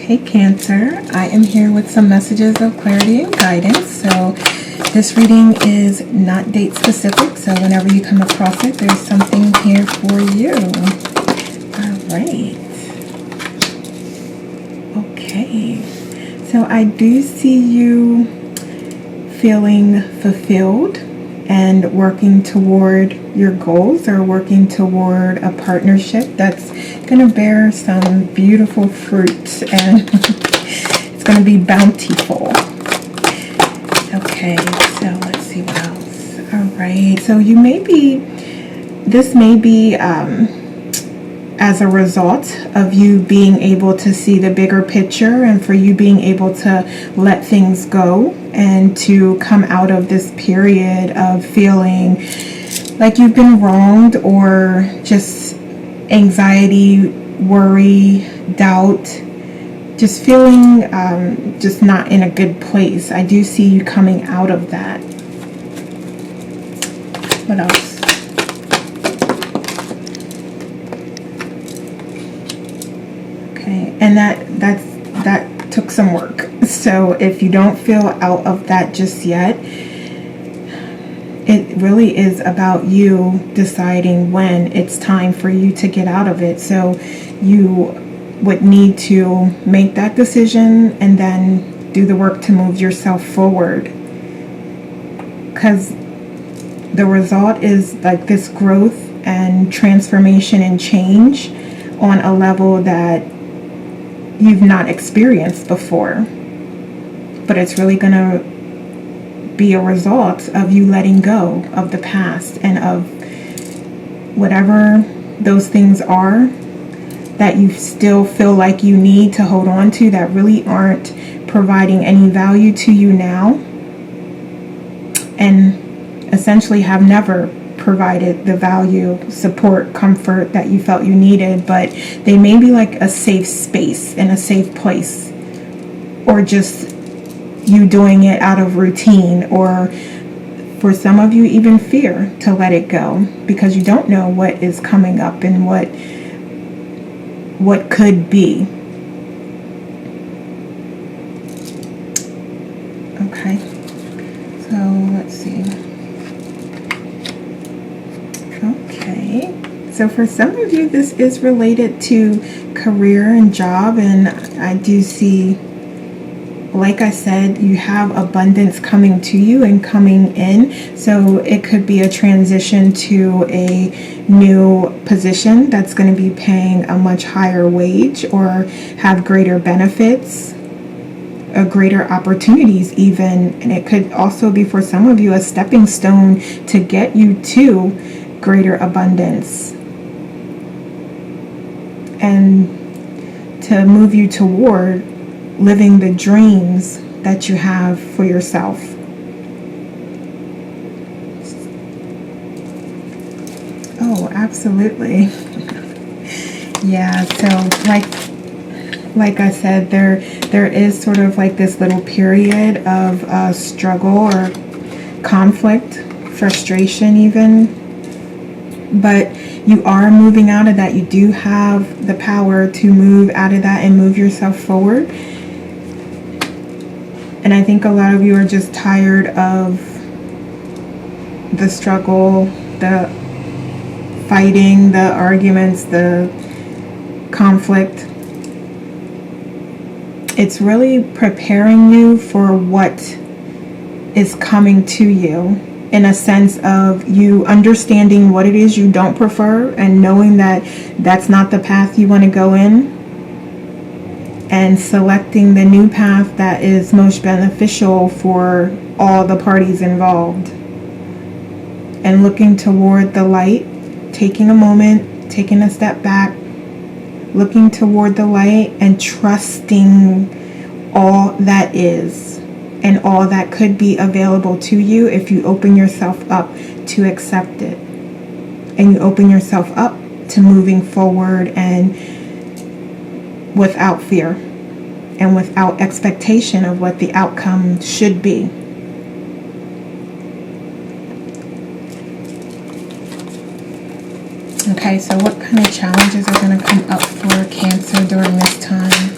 Hey Cancer, I am here with some messages of clarity and guidance. So this reading is not date specific, so whenever you come across it, there's something here for you. All right. Okay. So I do see you feeling fulfilled and working toward your goals, or working toward a partnership that's going to bear some beautiful fruit, and it's going to be bountiful. Okay, so let's see what else. All right, so this may be as a result of you being able to see the bigger picture, and for you being able to let things go and to come out of this period of feeling like you've been wronged, or just anxiety, worry, doubt, just feeling just not in a good place. I do see you coming out of that. What else? Okay, and that took some work. So if you don't feel out of that just yet, it really is about you deciding when it's time for you to get out of it. So you would need to make that decision and then do the work to move yourself forward. Because the result is like this growth and transformation and change on a level that you've not experienced before. But it's really going to be a result of you letting go of the past and of whatever those things are that you still feel like you need to hold on to, that really aren't providing any value to you now, and essentially have never provided the value, support, comfort that you felt you needed, but they may be like a safe space and a safe place, or just you doing it out of routine, or for some of you even fear to let it go because you don't know what is coming up and what could be. Okay, so let's see. Okay, so for some of you this is related to career and job, and I do see, like I said, you have abundance coming to you and coming in. So it could be a transition to a new position that's going to be paying a much higher wage, or have greater benefits, greater opportunities even. And it could also be, for some of you, a stepping stone to get you to greater abundance and to move you toward living the dreams that you have for yourself. Oh, absolutely. Yeah, so like I said, there is sort of like this little period of struggle or conflict, frustration even, but you are moving out of that. You do have the power to move out of that and move yourself forward. And I think a lot of you are just tired of the struggle, the fighting, the arguments, the conflict. It's really preparing you for what is coming to you, in a sense of you understanding what it is you don't prefer and knowing that that's not the path you want to go in, and selecting the new path that is most beneficial for all the parties involved, and looking toward the light, taking a moment, taking a step back, looking toward the light and trusting all that is and all that could be available to you if you open yourself up to accept it, and you open yourself up to moving forward, and without fear and without expectation of what the outcome should be. Okay, so what kind of challenges are going to come up for Cancer during this time?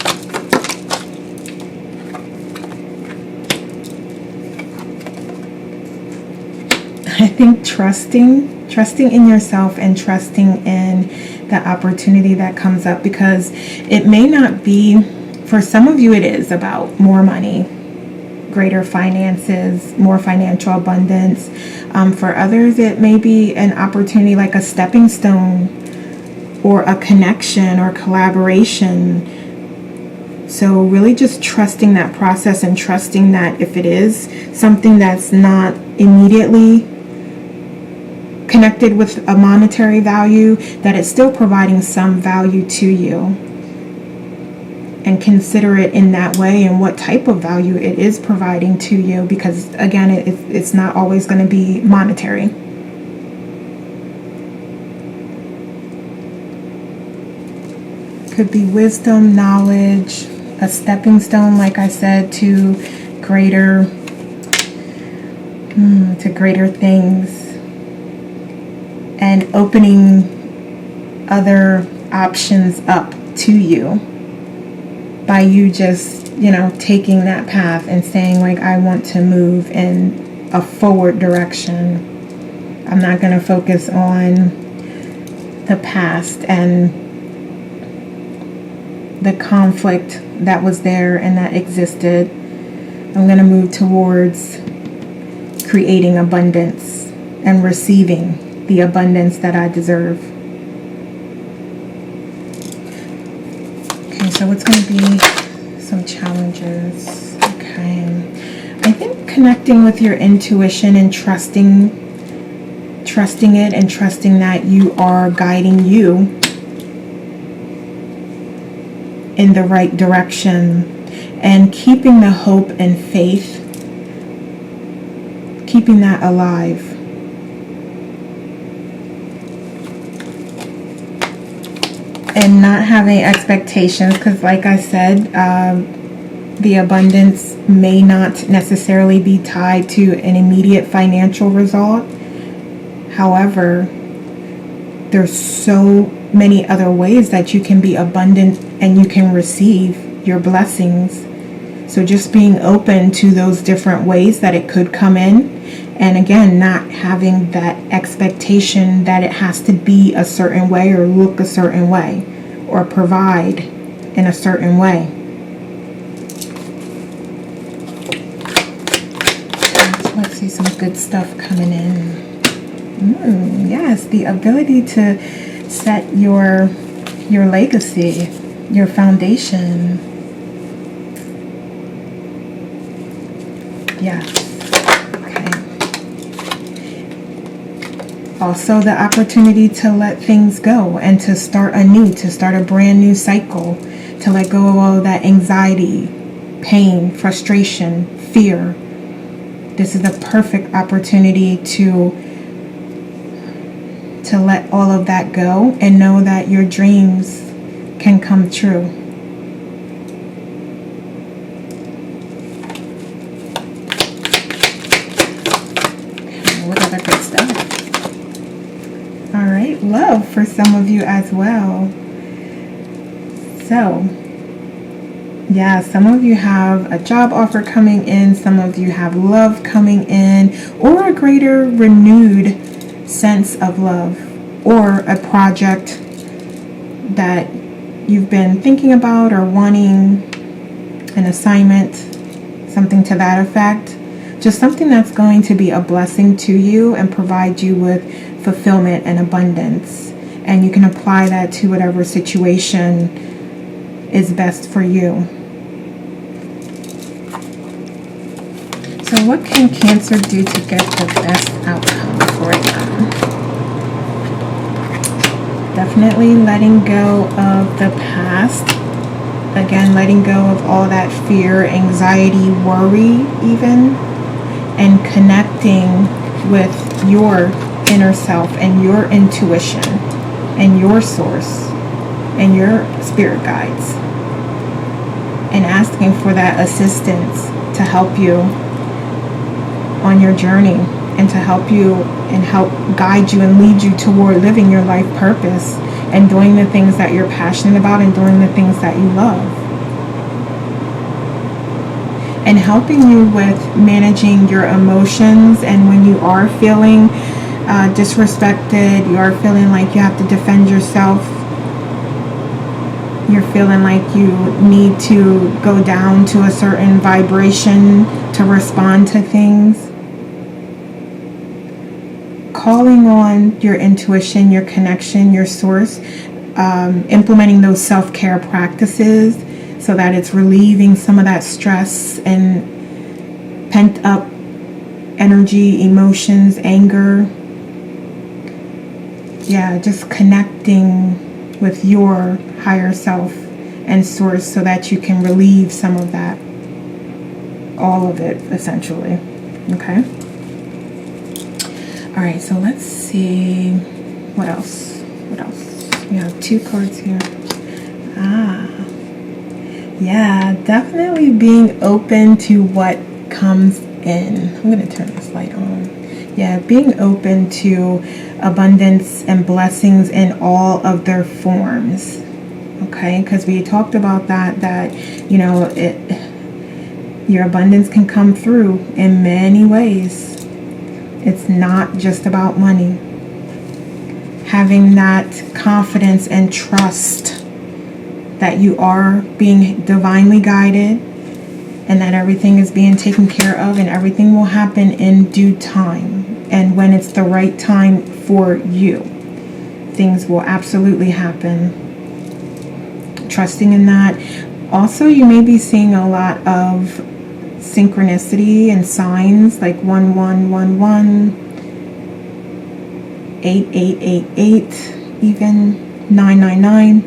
think trusting in yourself and trusting in the opportunity that comes up, because it may not be, for some of you it is about more money, greater finances, more financial abundance. For others it may be an opportunity like a stepping stone or a connection or collaboration. So really just trusting that process and trusting that if it is something that's not immediately connected with a monetary value, that it's still providing some value to you. And consider it in that way and what type of value it is providing to you, because again, it's not always going to be monetary. Could be wisdom, knowledge, a stepping stone, like I said, to greater things, and opening other options up to you by you just, taking that path and saying, like, I want to move in a forward direction. I'm not going to focus on the past and the conflict that was there and that existed. I'm going to move towards creating abundance and receiving the abundance that I deserve. Okay, so it's going to be some challenges. Okay. I think connecting with your intuition and trusting it and trusting that you are guiding you in the right direction, and keeping the hope and faith, keeping that alive. And not having expectations, because like I said, the abundance may not necessarily be tied to an immediate financial result. However, there's so many other ways that you can be abundant and you can receive your blessings. So just being open to those different ways that it could come in. And again, not having that expectation that it has to be a certain way or look a certain way or provide in a certain way. Let's see some good stuff coming in. Yes, the ability to set your legacy, your foundation. Yes. Also the opportunity to let things go and to start anew, to start a brand new cycle, to let go of all that anxiety, pain, frustration, fear. This is the perfect opportunity to let all of that go and know that your dreams can come true. What other good stuff? All right, love for some of you as well. So, yeah, some of you have a job offer coming in, some of you have love coming in, or a greater renewed sense of love, or a project that you've been thinking about or wanting, an assignment, something to that effect. Just something that's going to be a blessing to you and provide you with fulfillment and abundance. And you can apply that to whatever situation is best for you. So what can Cancer do to get the best outcome for them? Definitely letting go of the past. Again, letting go of all that fear, anxiety, worry even. And connecting with your inner self and your intuition and your source and your spirit guides. And asking for that assistance to help you on your journey and to help you and help guide you and lead you toward living your life purpose and doing the things that you're passionate about and doing the things that you love. and helping you with managing your emotions. And when you are feeling disrespected, you are feeling like you have to defend yourself, you're feeling like you need to go down to a certain vibration to respond to things, calling on your intuition, your connection, your source, implementing those self-care practices so that it's relieving some of that stress and pent up energy, emotions, anger. Yeah, just connecting with your higher self and source so that you can relieve some of that, all of it essentially. Okay. All right, so let's see what else. We have 2 cards here. Yeah, definitely being open to what comes in. I'm going to turn this light on. Yeah, being open to abundance and blessings in all of their forms. Okay, because we talked about that your abundance can come through in many ways. It's not just about money. Having that confidence and trust that you are being divinely guided and that everything is being taken care of and everything will happen in due time. And when it's the right time for you, things will absolutely happen. Trusting in that. Also, you may be seeing a lot of synchronicity and signs like 1111, 8888, even 999.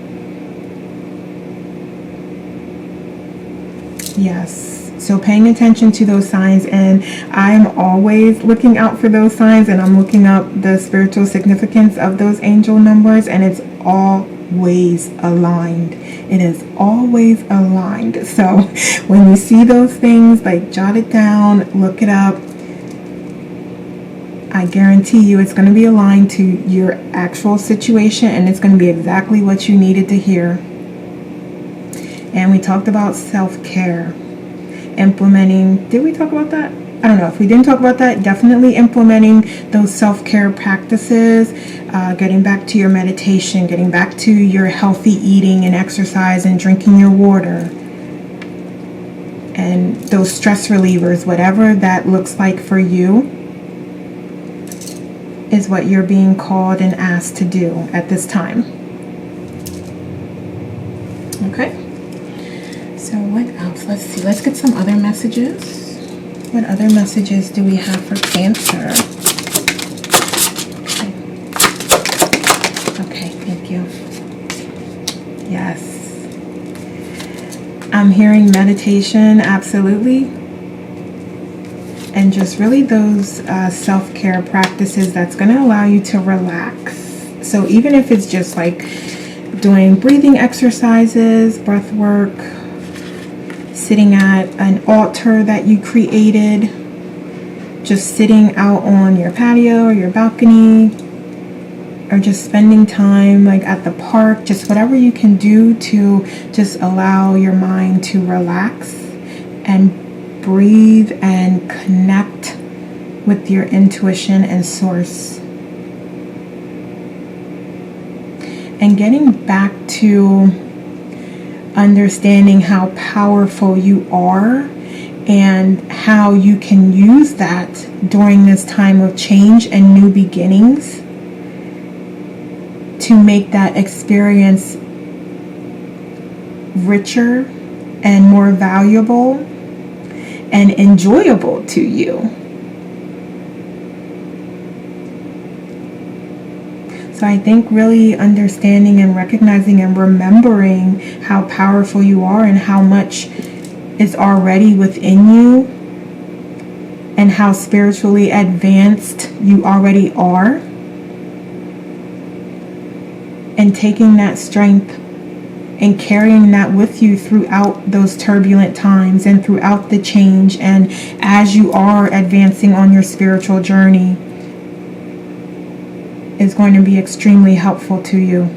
Yes. So paying attention to those signs, and I'm always looking out for those signs, and I'm looking up the spiritual significance of those angel numbers, and it's always aligned. It is always aligned. So when you see those things, like jot it down, look it up. I guarantee you it's going to be aligned to your actual situation, and it's going to be exactly what you needed to hear. And we talked about self-care. Implementing, did we talk about that? I don't know. If we didn't talk about that, definitely implementing those self-care practices, getting back to your meditation, getting back to your healthy eating and exercise and drinking your water. And those stress relievers, whatever that looks like for you, is what you're being called and asked to do at this time. Okay. So what else? Let's see. Let's get some other messages. What other messages do we have for Cancer? Okay, thank you. Yes. I'm hearing meditation, absolutely. And just really those self-care practices that's going to allow you to relax. So even if it's just like doing breathing exercises, breath work, sitting at an altar that you created, just sitting out on your patio or your balcony, or just spending time like at the park, just whatever you can do to just allow your mind to relax and breathe and connect with your intuition and source. And getting back to understanding how powerful you are and how you can use that during this time of change and new beginnings to make that experience richer and more valuable and enjoyable to you. So I think really understanding and recognizing and remembering how powerful you are and how much is already within you and how spiritually advanced you already are, and taking that strength and carrying that with you throughout those turbulent times and throughout the change, and as you are advancing on your spiritual journey, is going to be extremely helpful to you.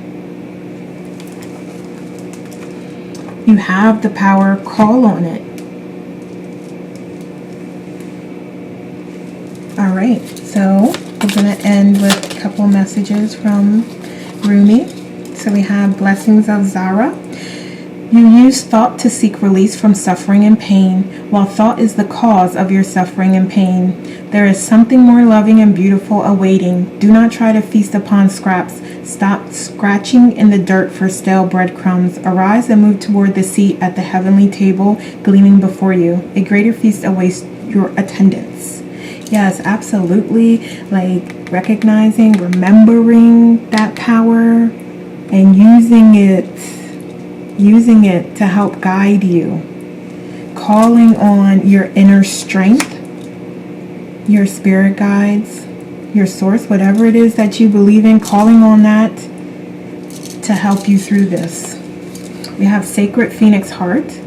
You have the power, call on it. right, so we're going to end with a couple messages from Rumi. So we have Blessings of Zara. You use thought to seek release from suffering and pain, while thought is the cause of your suffering and pain. There is something more loving and beautiful awaiting. Do not try to feast upon scraps. Stop scratching in the dirt for stale breadcrumbs. Arise and move toward the seat at the heavenly table gleaming before you. A greater feast awaits your attendance. Yes, absolutely. Like recognizing, remembering that power and using it to help guide you. Calling on your inner strength, your spirit guides, your source, whatever it is that you believe in, calling on that to help you through this. We have Sacred Phoenix Heart.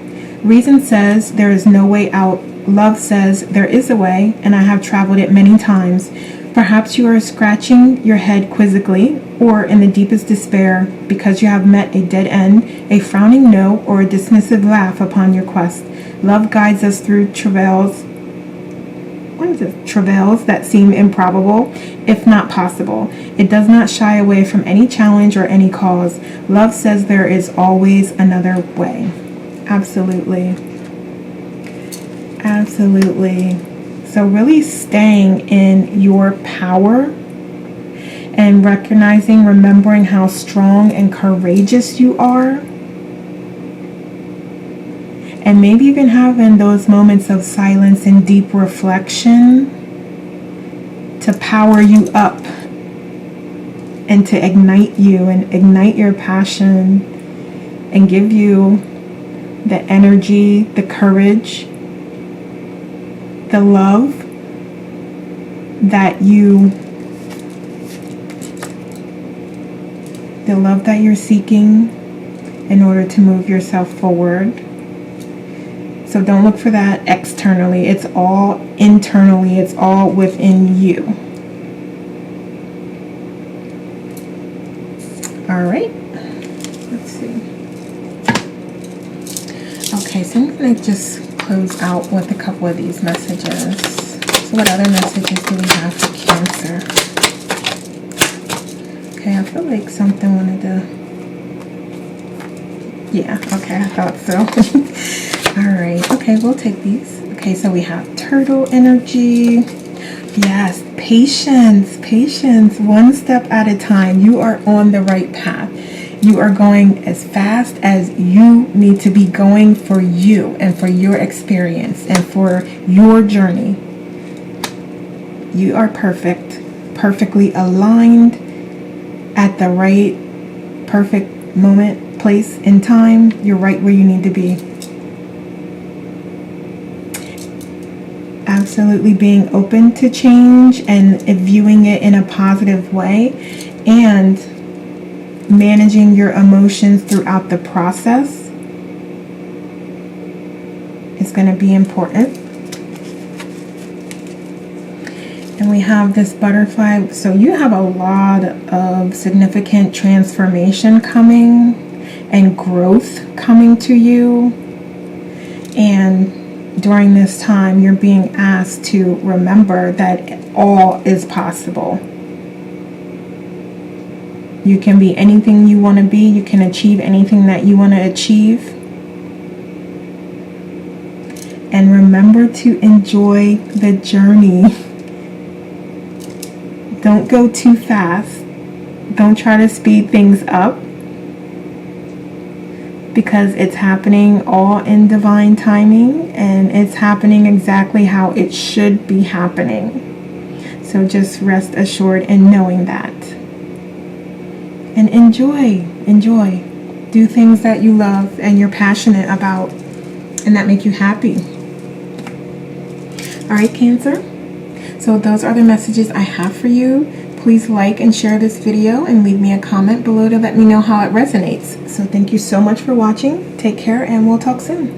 Reason says there is no way out. Love says there is a way, and I have traveled it many times. Perhaps you are scratching your head quizzically or in the deepest despair because you have met a dead end, a frowning no, or a dismissive laugh upon your quest. Love guides us through travails that seem improbable, if not possible. It does not shy away from any challenge or any cause. Love says there is always another way. Absolutely. Absolutely. So really staying in your power and recognizing, remembering how strong and courageous you are. And maybe even having those moments of silence and deep reflection to power you up and to ignite you and ignite your passion and give you the energy, the courage, the love that you're seeking in order to move yourself forward. So don't look for that externally. It's all internally. It's all within you. All right. Let's see. Okay, so I'm going to just close out with a couple of these messages. So what other messages do we have for Cancer? Okay, I feel like something wanted to... Yeah, okay, I thought so. All right, okay, we'll take these. Okay, so we have turtle energy. Yes, patience, one step at a time. You are on the right path. You are going as fast as you need to be going for you and for your experience and for your journey. You are perfect, perfectly aligned at the right, perfect moment, place, and time. You're right where you need to be. Absolutely being open to change and viewing it in a positive way and managing your emotions throughout the process is going to be important. And we have this butterfly. So you have a lot of significant transformation coming and growth coming to you. And during this time, you're being asked to remember that all is possible. You can be anything you want to be. You can achieve anything that you want to achieve. And remember to enjoy the journey. Don't go too fast. Don't try to speed things up, because it's happening all in divine timing and it's happening exactly how it should be happening. So just rest assured in knowing that. And enjoy. Do things that you love and you're passionate about and that make you happy. All right, Cancer. So those are the messages I have for you. Please like and share this video and leave me a comment below to let me know how it resonates. So thank you so much for watching. Take care and we'll talk soon.